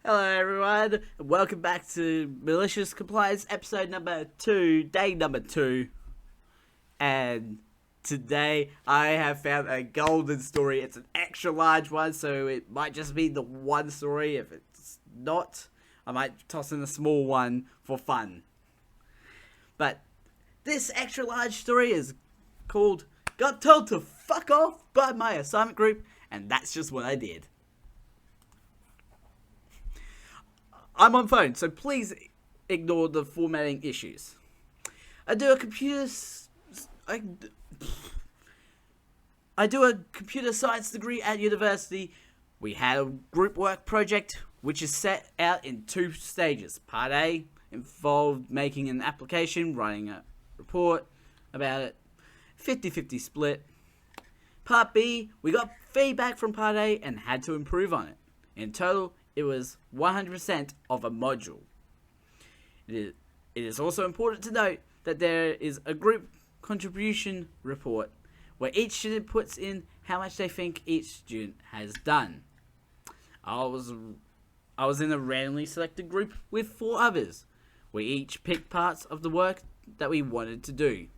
Hello everyone, and welcome back to Malicious Compliance episode number 2, day number 2. And today I have found a golden story. It's an extra large one, so it might just be the one story. If it's not, I might toss in a small one for fun. But this extra large story is called Got Told to Fuck Off by My Assignment Group, and that's just what I did. I'm on phone, so please ignore the formatting issues. I do a computer science degree at university. We had a group work project, which is set out in 2 stages. Part A involved making an application, writing a report about it, 50-50 split. Part B, we got feedback from Part A and had to improve on it. In total, it was 100% of a module. It is also important to note that there is a group contribution report where each student puts in how much they think each student has done. I was in a randomly selected group with 4 others. We each picked parts of the work that we wanted to do.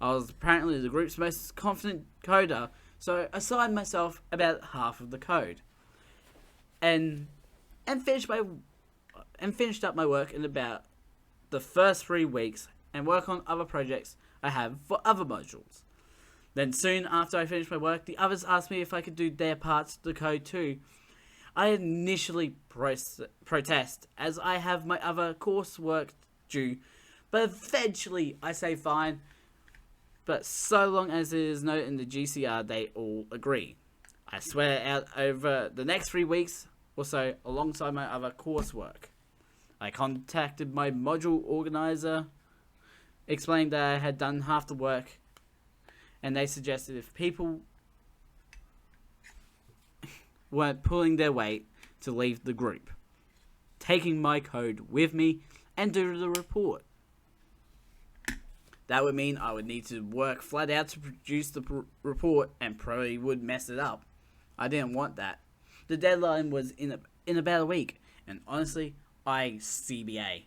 I was apparently the group's most confident coder, so I assigned myself about half of the code. And finished up my work in about the first 3 weeks and work on other projects I have for other modules. Then soon after I finished my work, the others asked me if I could do their parts of the code too. I initially protest as I have my other coursework due, but eventually I say fine. But so long as it is noted in the GCR, they all agree. I sweat it out over the next 3 weeks or so alongside my other coursework. I contacted my module organizer, explained that I had done half the work, and they suggested if people weren't pulling their weight to leave the group, taking my code with me and do the report. That would mean I would need to work flat out to produce the report and probably would mess it up. I didn't want that. The deadline was in about a week, and honestly, CBA.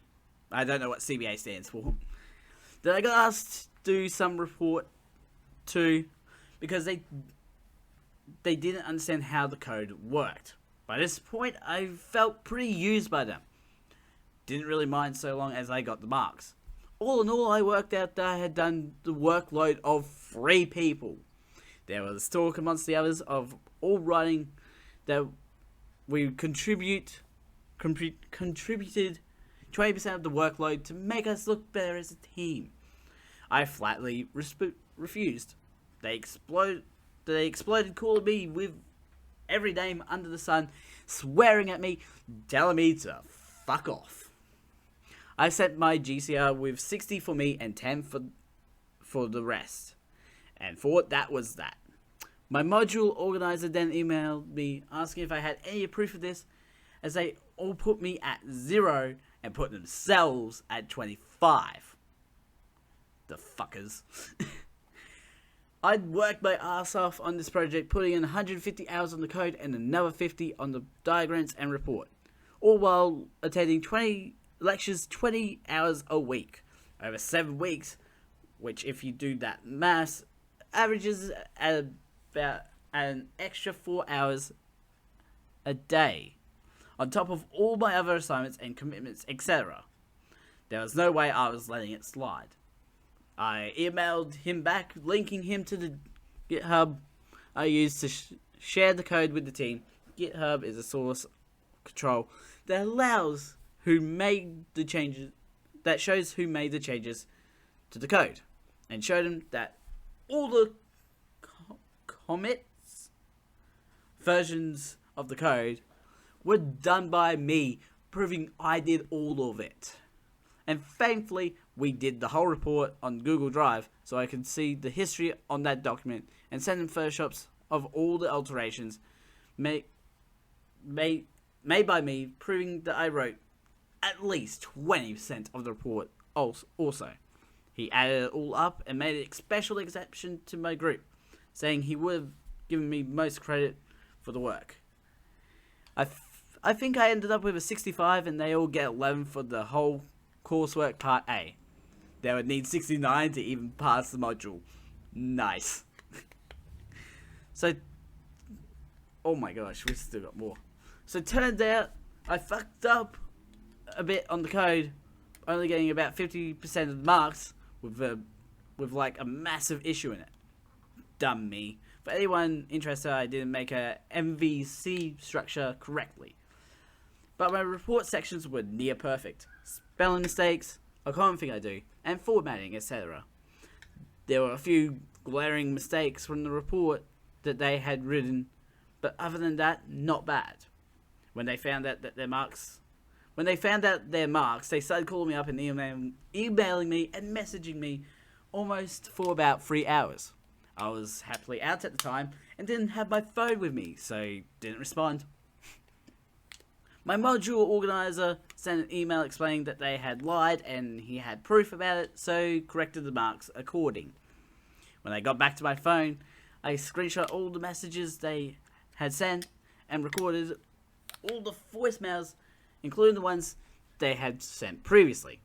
I don't know what CBA stands for. Then I got asked to do some report too, because they didn't understand how the code worked. By this point, I felt pretty used by them. Didn't really mind so long as I got the marks. All in all, I worked out that I had done the workload of 3 people. There was talk amongst the others of all writing that we contributed 20% of the workload to make us look better as a team. I flatly refused. They exploded calling me with every name under the sun, swearing at me, telling me to fuck off. I set my GCR with 60 for me and 10 for the rest, and thought that was that. My module organizer then emailed me asking if I had any proof of this, as they all put me at 0 and put themselves at 25. The fuckers. I'd worked my ass off on this project, putting in 150 hours on the code and another 50 on the diagrams and report, all while attending 20 lectures 20 hours a week over 7 weeks, which, if you do that maths, averages at about an extra 4 hours a day, on top of all my other assignments and commitments, etc. There was no way I was letting it slide. I emailed him back, linking him to the GitHub I used to share the code with the team. GitHub is a source control that allows shows who made the changes to the code, and showed him that all the commits versions of the code were done by me, proving I did all of it. And thankfully, we did the whole report on Google Drive, so I could see the history on that document and send him photoshops of all the alterations made by me, proving that I wrote at least 20% of the report also. He added it all up and made a special exception to my group, saying he would have given me most credit for the work. I think I ended up with a 65, and they all get 11 for the whole coursework part A. They would need 69 to even pass the module. Nice. So, oh my gosh, we still got more. So it turned out I fucked up a bit on the code, only getting about 50% of the marks with like a massive issue in it. Dumb me. For anyone interested, I didn't make a MVC structure correctly. But my report sections were near perfect. Spelling mistakes, a common thing I do, and formatting, etc. There were a few glaring mistakes from the report that they had written, but other than that, not bad. When they found out their marks, they started calling me up and emailing me and messaging me almost for about 3 hours. I was happily out at the time and didn't have my phone with me, so didn't respond. My module organizer sent an email explaining that they had lied and he had proof about it, so corrected the marks according. When I got back to my phone, I screenshot all the messages they had sent and recorded all the voicemails, including the ones they had sent previously,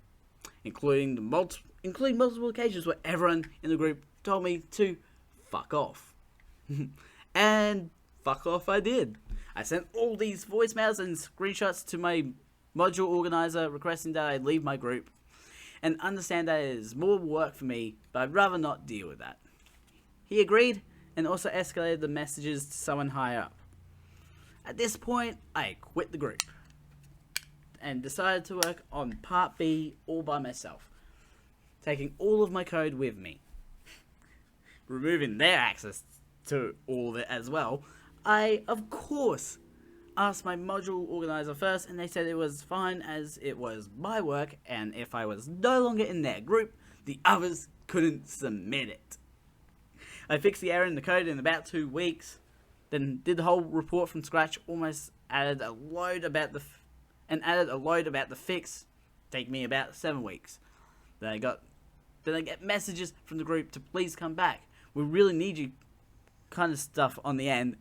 including multiple occasions where everyone in the group told me to fuck off. And fuck off I did. I sent all these voicemails and screenshots to my module organizer requesting that I leave my group and understand that it is more work for me, but I'd rather not deal with that. He agreed and also escalated the messages to someone higher up. At this point, I quit the group and decided to work on part B all by myself, taking all of my code with me. Removing their access to all of it as well, I, of course, asked my module organizer first, and they said it was fine as it was my work, and if I was no longer in their group, the others couldn't submit it. I fixed the error in the code in about 2 weeks, then did the whole report from scratch, almost added a load about the fix, take me about 7 weeks. Then I get messages from the group to please come back. We really need you kind of stuff on the end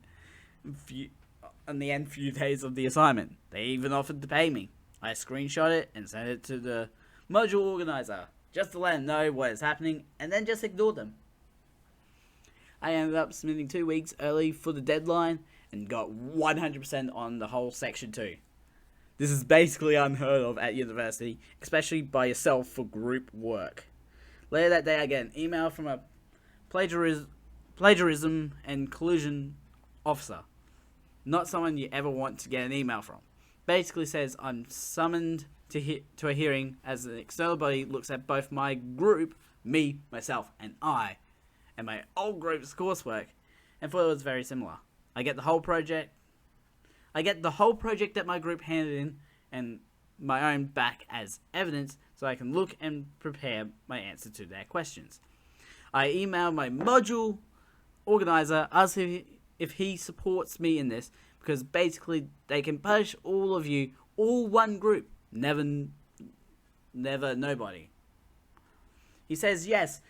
few days of the assignment. They even offered to pay me. I screenshot it and sent it to the module organizer just to let them know what is happening and then just ignore them. I ended up submitting 2 weeks early for the deadline and got 100% on the whole section 2. This is basically unheard of at university, especially by yourself for group work. Later that day I get an email from a plagiarism and collusion officer. Not someone you ever want to get an email from. Basically says I'm summoned to a hearing as an external body looks at both my group, me, myself, and I, and my old group's coursework, and thought it was very similar. I get the whole project that my group handed in and my own back as evidence so I can look and prepare my answer to their questions. I emailed my module organizer asking if he supports me in this, because basically they can punish all of you, all one group, never nobody. He says yes.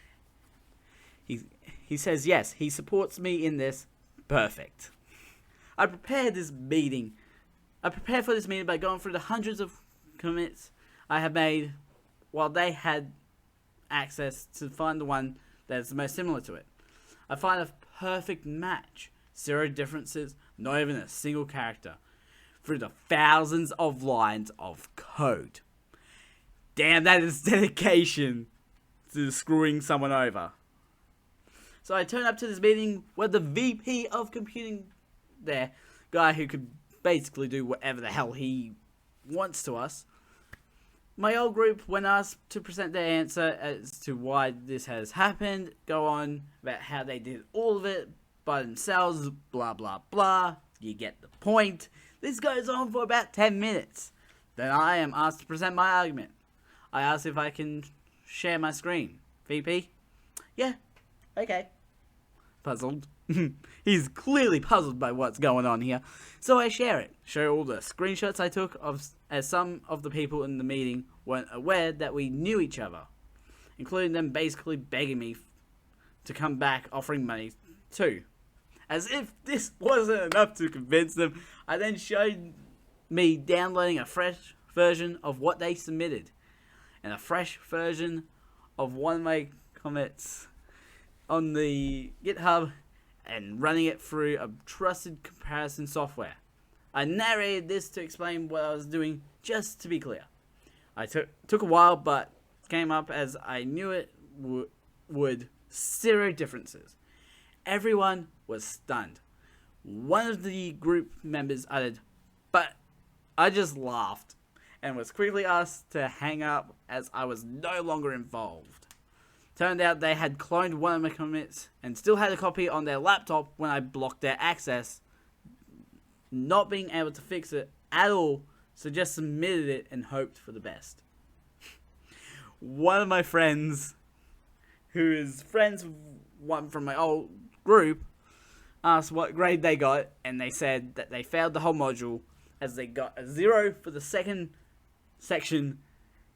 He says yes, he supports me in this. Perfect. I prepared for this meeting by going through the hundreds of commits I have made while they had access to find the one that is the most similar to it. I find a perfect match. 0 differences, not even a single character, through the thousands of lines of code. Damn, that is dedication to screwing someone over. So I turn up to this meeting with the VP of computing there, guy who could basically do whatever the hell he wants to us. My old group, when asked to present their answer as to why this has happened, go on about how they did all of it by themselves, blah blah blah. You get the point. This goes on for about 10 minutes. Then I am asked to present my argument. I ask if I can share my screen. VP? Yeah, okay. Puzzled. He's clearly puzzled by what's going on here. So I share it. Show all the screenshots I took as some of the people in the meeting weren't aware that we knew each other, including them basically begging me to come back, offering money too. As if this wasn't enough to convince them, I then showed me downloading a fresh version of what they submitted, and a fresh version of one of my comments on the GitHub, and running it through a trusted comparison software. I narrated this to explain what I was doing, just to be clear. I took a while, but came up as I knew it would. 0 differences. Everyone was stunned. One of the group members added, "But I just laughed," and was quickly asked to hang up as I was no longer involved. Turned out they had cloned one of my commits and still had a copy on their laptop when I blocked their access, not being able to fix it at all, so just submitted it and hoped for the best. One of my friends, who is friends with one from my old group, asked what grade they got, and they said that they failed the whole module as they got a 0 for the second section,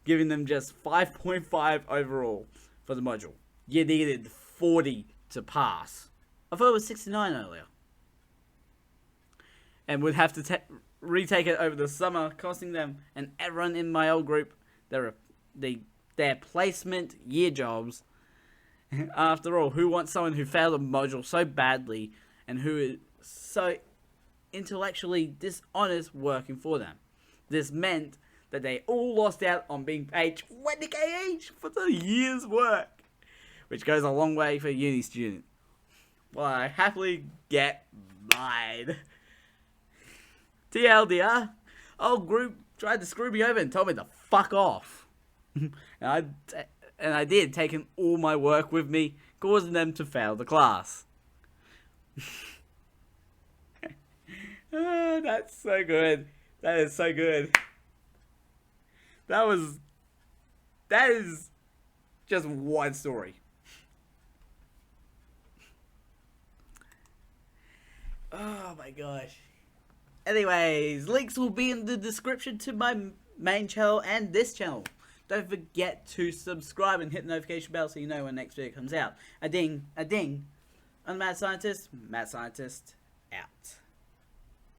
giving them just 5.5 overall for the module. You needed 40 to pass. I thought it was 69 earlier. And would have to retake it over the summer, costing them and everyone in my old group their placement year jobs. After all, who wants someone who failed a module so badly and who is so intellectually dishonest working for them? This meant that they all lost out on being paid 20k each for the year's work, which goes a long way for a uni student. Well, I happily get mine. TLDR, old group tried to screw me over and told me to fuck off. And I did, taking all my work with me, causing them to fail the class. Oh, that's so good. That is so good. That is just one story. Oh my gosh. Anyways, links will be in the description to my main channel and this channel. Don't forget to subscribe and hit the notification bell so you know when next video comes out. A ding, a ding. I'm Mad Scientist. Mad Scientist out.